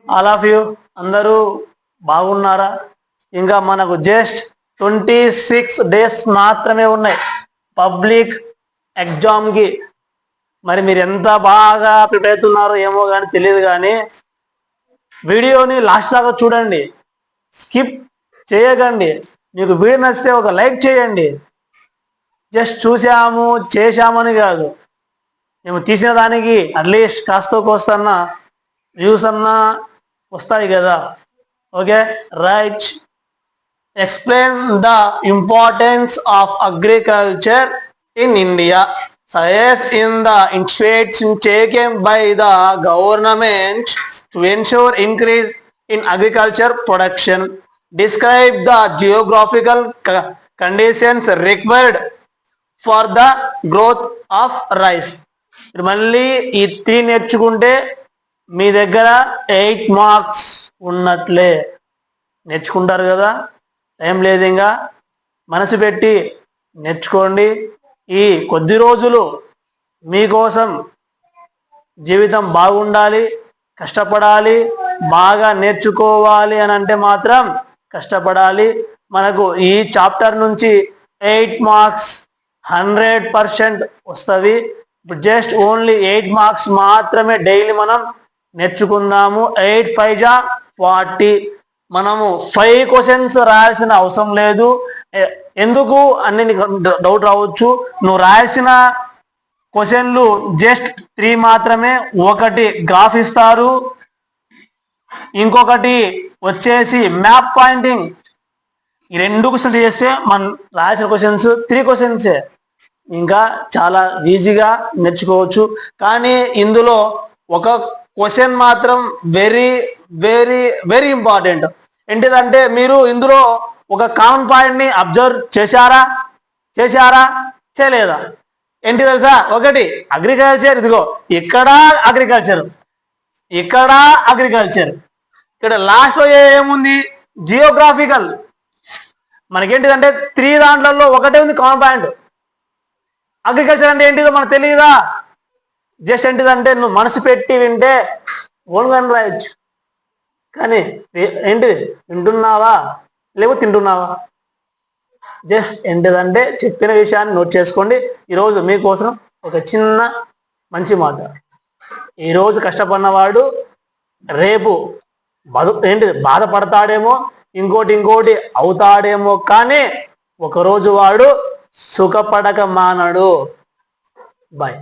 All of you అందరూ బాగున్నారా? ఇంకా మనకు జస్ట్ 26 days మాత్రమే ఉన్నాయి పబ్లిక్ ఎగ్జామ్కి. మరి మీరు ఎంత బాగా ప్రిపేర్ అవుతున్నారో ఏమో కానీ తెలియదు, కానీ వీడియోని లాస్ట్ దాకా చూడండి, స్కిప్ చేయకండి. మీకు వీడియో నచ్చితే ఒక లైక్ చేయండి. జస్ట్ చూసాము చేశామని కాదు, మేము తీసిన దానికి అట్లీస్ట్ కాస్త కోస్తన్న వ్యూస్ అన్నా వస్తాయి కదా. Okay, right. Explain the importance of agriculture in India. Suggests in the initiatives taken by the government to ensure increase in agriculture production. Describe the geographical conditions required for the growth of rice. మళ్ళీ ఈ 3 నేర్చుకుంటే మీ దగ్గర 8 marks ఉన్నట్లే. నేర్చుకుంటారు కదా, time లేదు, ఇంకా మనసు పెట్టి నేర్చుకోండి. ఈ కొద్ది రోజులు మీకోసం జీవితం బాగుండాలి, కష్టపడాలి, బాగా నేర్చుకోవాలి అని అంటే మాత్రం కష్టపడాలి. మనకు ఈ చాప్టర్ నుంచి 8 మార్క్స్ 100% వస్తుంది. ఇప్పుడు జస్ట్ ఓన్లీ 8 మార్క్స్ మాత్రమే డైలీ మనం నేర్చుకుందాము. 8 5 జా 40. మనము 5 క్వశ్చన్స్ రాయాల్సిన అవసరం లేదు. ఎందుకు అని డౌట్ రావచ్చు. నువ్వు రాయాల్సిన క్వశ్చన్లు జస్ట్ 3 మాత్రమే. ఒకటి గ్రాఫ్ ఇస్తారు, ఇంకొకటి వచ్చేసి మ్యాప్ పాయింటింగ్. ఈ 2 క్వశ్చన్స్ చేస్తే మనం రాయాల్సిన క్వశ్చన్స్ 3 క్వశ్చన్సే. ఇంకా చాలా ఈజీగా నేర్చుకోవచ్చు. కానీ ఇందులో ఒక క్వశ్చన్ మాత్రం వెరీ వెరీ వెరీ ఇంపార్టెంట్. ఏంటిదంటే, మీరు ఇందులో ఒక కామన్ పాయింట్ని అబ్జర్వ్ చేశారా చేయలేదా? ఏంటి తెలుసా? ఒకటి అగ్రికల్చర్. ఇదిగో ఇక్కడ అగ్రికల్చర్, ఇక్కడ అగ్రికల్చర్, ఇక్కడ లాస్ట్లో ఏముంది? జియోగ్రాఫికల్. మనకేంటిదంటే 3 దాంట్లలో ఒకటే ఉంది కామన్ పాయింట్. అగ్రికల్చర్ అంటే ఏంటిదో మనకు తెలియదా? జస్ట్ ఏంటిదంటే నువ్వు మనసు పెట్టి వింటే ఓన్గా రాయొచ్చు. కానీ ఏంటిది, వింటున్నావా లేకపోతే తింటున్నావా? జస్ట్ ఏంటిదంటే చెప్పిన విషయాన్ని నోట్ చేసుకోండి. ఈరోజు మీకోసం ఒక చిన్న మంచి మాట. ఈరోజు కష్టపడినవాడు రేపు బాధపడతాడేమో, ఇంకోటి అవుతాడేమో, కానీ ఒకరోజు వాడు సుఖపడక మానడు. బాయ్.